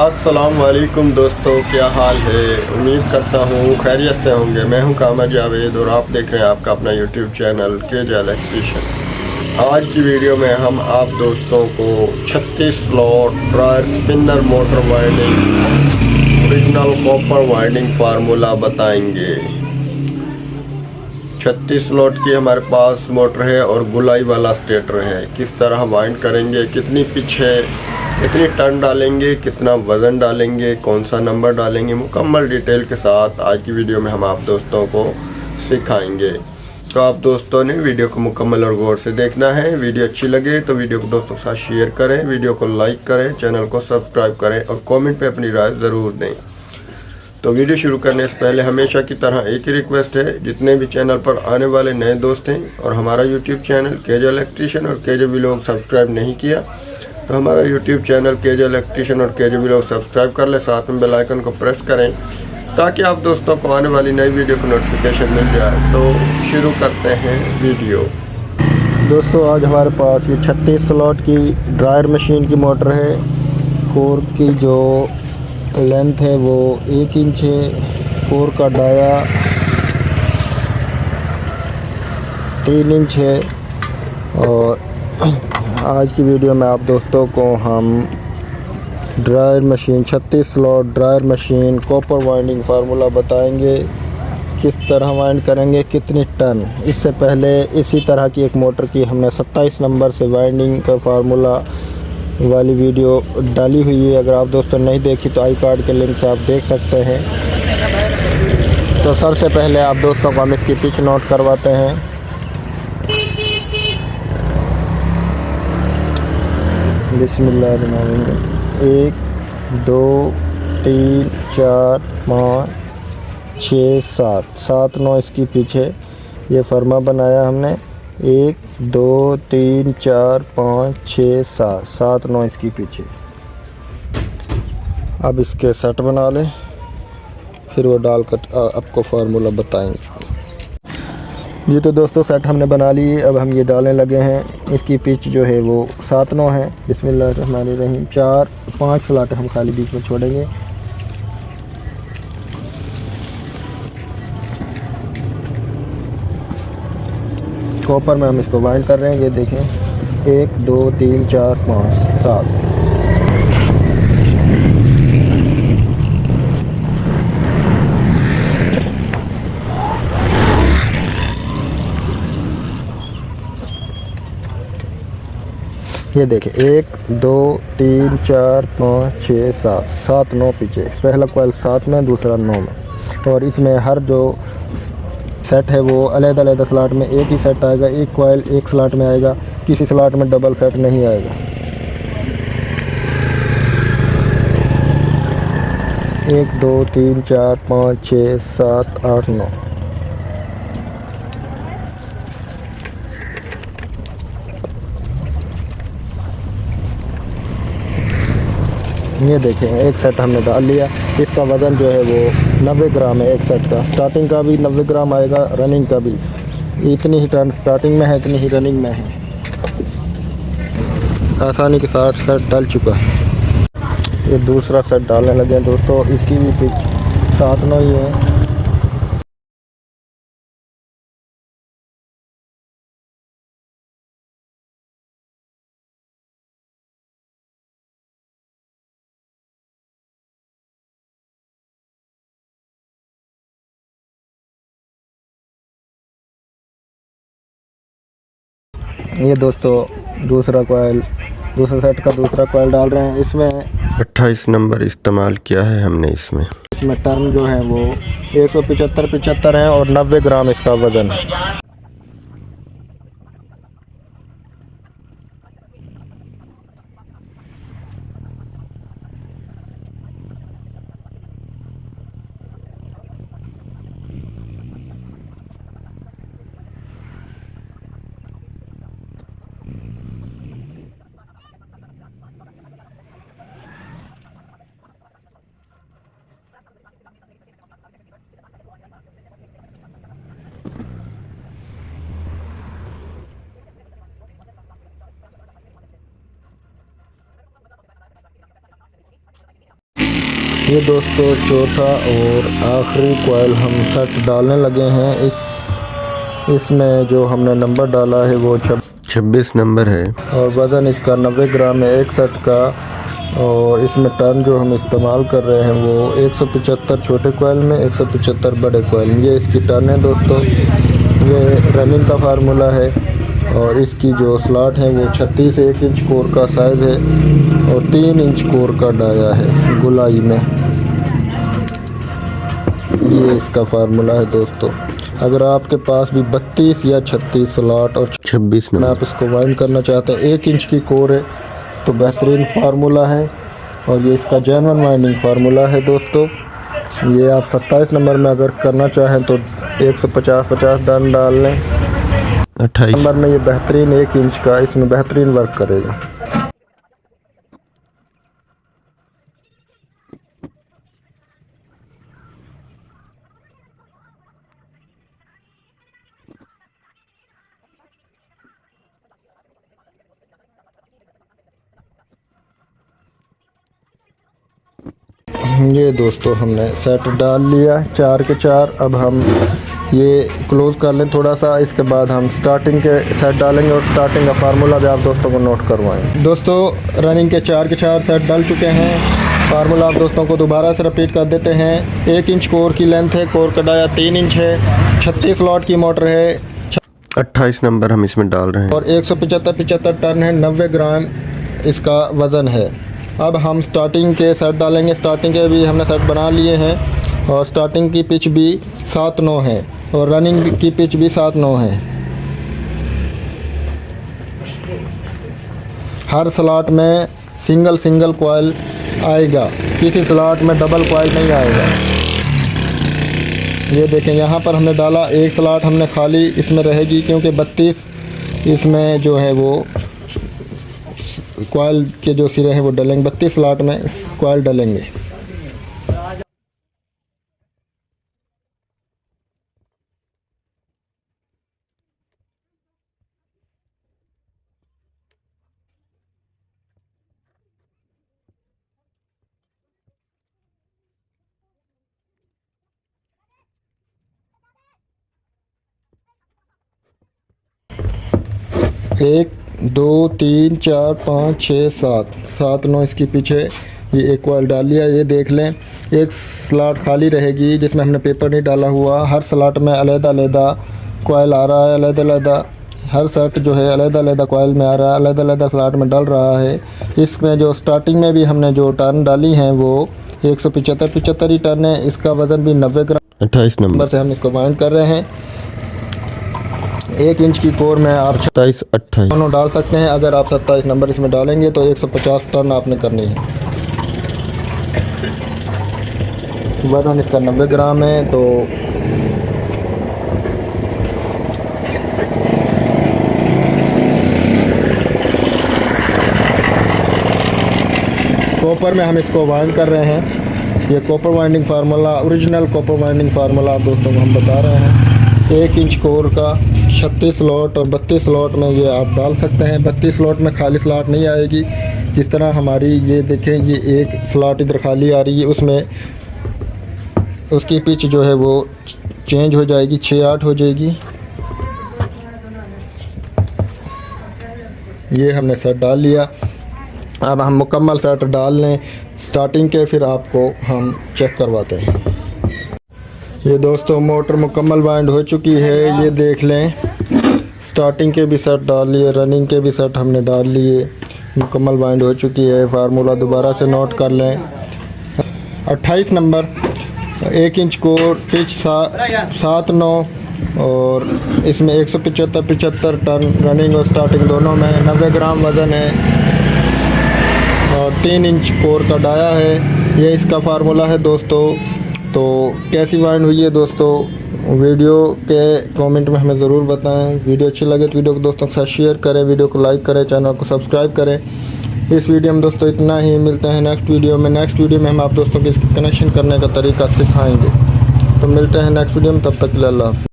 अस्सलाम वालेकुम दोस्तों, क्या हाल है। उम्मीद करता हूँ खैरियत से होंगे। मैं हूँ कामर जावेद और आप देख रहे हैं आपका अपना यूट्यूब चैनल केजे इलेक्ट्रिशियन। आज की वीडियो में हम आप दोस्तों को 36 slot dryer spinner motor winding original copper winding formula बताएंगे। 36 स्लॉट की हमारे पास मोटर है और गुलाई वाला स्टेटर है। किस तरह वाइंड करेंगे, कितनी पिच है, कितनी टर्न डालेंगे, कितना वज़न डालेंगे, कौन सा नंबर डालेंगे, मुकम्मल डिटेल के साथ आज की वीडियो में हम आप दोस्तों को सिखाएंगे। तो आप दोस्तों ने वीडियो को मुकम्मल और गौर से देखना है। वीडियो अच्छी लगे तो वीडियो को दोस्तों के साथ शेयर करें, वीडियो को लाइक करें, चैनल को सब्सक्राइब करें और कमेंट पे अपनी राय ज़रूर दें। तो वीडियो शुरू करने से पहले हमेशा की तरह एक ही रिक्वेस्ट है, जितने भी चैनल पर आने वाले नए दोस्त हैं और हमारा यूट्यूब चैनल केजे इलेक्ट्रिशियन और केजे व्लॉग सब्सक्राइब नहीं किया तो हमारा यूट्यूब चैनल केजे इलेक्ट्रिशियन और केजे व्लॉग सब्सक्राइब कर लें, साथ में बेल आइकन को प्रेस करें ताकि आप दोस्तों को आने वाली नई वीडियो की नोटिफिकेशन मिल जाए। तो शुरू करते हैं वीडियो। दोस्तों आज हमारे पास ये 36 स्लॉट की ड्रायर मशीन की मोटर है। कोर की जो लेंथ है वो 1 इंच है, कोर का डाया 3 इंच है। और आज की वीडियो में आप दोस्तों को हम dryer machine 36 slot dryer machine copper winding formula बताएंगे। किस तरह वाइंड करेंगे, कितनी टन। इससे पहले इसी तरह की एक मोटर की हमने 27 नंबर से वाइंडिंग का फार्मूला वाली वीडियो डाली हुई है। अगर आप दोस्तों नहीं देखी तो आई कार्ड के लिंक से आप देख सकते हैं। तो सबसे पहले आप दोस्तों को हम इसकी पिच नोट करवाते हैं। बिस्मिल्लाहिर्रहमानिर्रहीम। 1 2 3 4 5 6 7 9 इसकी पिच है। ये फर्मा बनाया हमने। 1 2 3 4 5 6 7 9 इसकी पिच है। अब इसके सेट बना लें, फिर वो डालकर आपको फार्मूला बताएंगे। ये तो दोस्तों सेट हमने बना ली है। अब हम ये डालने लगे हैं। इसकी पिच जो है वो 7 9 है। बिस्मिल्लाहिर्रहमानिर्रहीम। 4 5 स्लॉट हम खाली बीच में छोड़ेंगे। कॉपर में हम इसको वाइंड कर रहे हैं। ये देखें 1 2 3 4 5 7। ये देखें 1 2 3 4 5 6 7 7 9 पीछे। पहला कॉइल 7 में, दूसरा 9 में। और इसमें हर जो सेट है वो अलग-अलग स्लॉट में एक ही सेट आएगा। एक कॉइल एक स्लॉट में आएगा, किसी स्लॉट में डबल सेट नहीं आएगा। 1 2 3 4 5 6 7 8 9। ये देखें एक सेट हमने डाल लिया। इसका वज़न जो है वो 90 ग्राम है एक सेट का। स्टार्टिंग का भी 90 ग्राम आएगा, रनिंग का भी। इतनी ही टर्न स्टार्टिंग में है, इतनी ही रनिंग में है। आसानी के साथ सेट डल चुका है। ये दूसरा सेट डालने लगे हैं दोस्तों। इसकी भी पिच 7 9 ही है। ये दोस्तों दूसरा कॉइल, दूसरे सेट का दूसरा कॉइल डाल रहे हैं। इसमें 28 नंबर इस्तेमाल किया है हमने। इसमें टर्न जो है वो 175 है और 90 ग्राम इसका वज़न है। ये दोस्तों चौथा और आखिरी कोयल हम सेट डालने लगे हैं। इसमें जो हमने नंबर डाला है वो 26 नंबर है और वज़न इसका 90 ग्राम है एक सेट का। और इसमें टर्न जो हम इस्तेमाल कर रहे हैं वो 175 छोटे कोयल में, 175 बड़े कोयल में। ये इसकी टर्न है दोस्तों। ये रनिंग का फार्मूला है और इसकी जो स्लॉट है वो 36 1 इंच कोर का साइज़ है और 3 इंच कोर का डाया है गुलाई में। ये इसका फार्मूला है दोस्तों। अगर आपके पास भी 32 या 36 स्लॉट और 26 में नंबर आप इसको वाइंड करना चाहते हैं, 1 इंच की कोर है तो बेहतरीन फार्मूला है और ये इसका जेन्युइन वाइंडिंग फार्मूला है दोस्तों। ये आप 27 नंबर में अगर करना चाहें तो 150 टन डाल लें। 28 नंबर में ये बेहतरीन 1 इंच का इसमें बेहतरीन वर्क करेगा। ये दोस्तों हमने सेट डाल लिया 4 के 4। अब हम ये क्लोज़ कर लें थोड़ा सा, इसके बाद हम स्टार्टिंग के सेट डालेंगे और स्टार्टिंग का फार्मूला भी आप दोस्तों को नोट करवाएं। दोस्तों रनिंग के 4 के 4 सेट डाल चुके हैं। फार्मूला आप दोस्तों को दोबारा से रिपीट कर देते हैं। 1 इंच कोर की लेंथ है, कोर का डाया 3 इंच है, 36 स्लॉट की मोटर है, 28 नंबर हम इसमें डाल रहे हैं और 175 टन है, 90 ग्राम इसका वज़न है। अब हम स्टार्टिंग के सेट डालेंगे। स्टार्टिंग के भी हमने सेट बना लिए हैं और स्टार्टिंग की पिच भी 7-9 है और रनिंग की पिच भी 7-9 है। हर स्लॉट में सिंगल कॉइल आएगा, किसी स्लॉट में डबल कॉइल नहीं आएगा। ये देखें यहाँ पर हमने डाला, एक स्लॉट हमने खाली इसमें रहेगी क्योंकि 32 इसमें जो है वो कॉइल के जो सिरे हैं वो डलेंगे, 32 स्लॉट में कॉइल डलेंगे। एक 2 3 4 5 6 7 9 इसकी पीछे ये एक कॉइल डाल लिया। ये देख लें एक स्लॉट खाली रहेगी जिसमें हमने पेपर नहीं डाला हुआ। हर स्लॉट में अलग-अलग कॉइल आ रहा है, अलग-अलग हर सेट जो है अलग-अलग कॉइल में आ रहा है, अलग-अलग स्लॉट में डल रहा है। इसमें जो स्टार्टिंग में भी हमने जो टर्न डाली हैं वो 175 ही टर्न है। इसका वज़न भी 90 ग्राम। 28 नंबर से हम इसको वाइंड कर रहे हैं। 1 इंच की कोर में आप 27 28 दोनों डाल सकते हैं। अगर आप 27 नंबर इसमें डालेंगे तो 150 टन आपने करनी है। वज़न इसका 90 ग्राम है। तो कॉपर में हम इसको वाइंड कर रहे हैं। ये copper winding formula, original copper winding formula आप दोस्तों को हम बता रहे हैं। 1 इंच कोर का 36 स्लॉट और 32 स्लॉट में ये आप डाल सकते हैं। 32 स्लॉट में खाली स्लॉट नहीं आएगी। जिस तरह हमारी ये देखें, ये एक स्लॉट इधर खाली आ रही है, उसमें उसकी पिच जो है वो चेंज हो जाएगी, 6-8 हो जाएगी। ये हमने सेट डाल लिया। अब हम मुकम्मल सेट डाल लें स्टार्टिंग के, फिर आपको हम चेक करवाते हैं। ये दोस्तों मोटर मुकम्मल वाइंड हो चुकी है। ये देख लें स्टार्टिंग के भी सेट डाल लिए, रनिंग के भी सेट हमने डाल लिए, मुकम्मल वाइंड हो चुकी है। फार्मूला दोबारा से नोट कर लें। 28 नंबर 1 इंच कोर, पिच 7-9 और इसमें 175 टन रनिंग और स्टार्टिंग दोनों में, 90 ग्राम वज़न है और 3 इंच कोर का डाया है। ये इसका फार्मूला है दोस्तों। तो कैसी वाइंड हुई है दोस्तों, वीडियो के कमेंट में हमें ज़रूर बताएं। वीडियो अच्छी लगे तो वीडियो को दोस्तों के साथ शेयर करें, वीडियो को लाइक करें, चैनल को सब्सक्राइब करें। इस वीडियो में दोस्तों इतना ही। मिलते हैं नेक्स्ट वीडियो में। नेक्स्ट वीडियो में हम आप दोस्तों को इसकी कनेक्शन करने का तरीका सिखाएंगे। तो मिलते हैं नेक्स्ट वीडियो में, तब तक के लिए अल्लाह हाफ़िज़।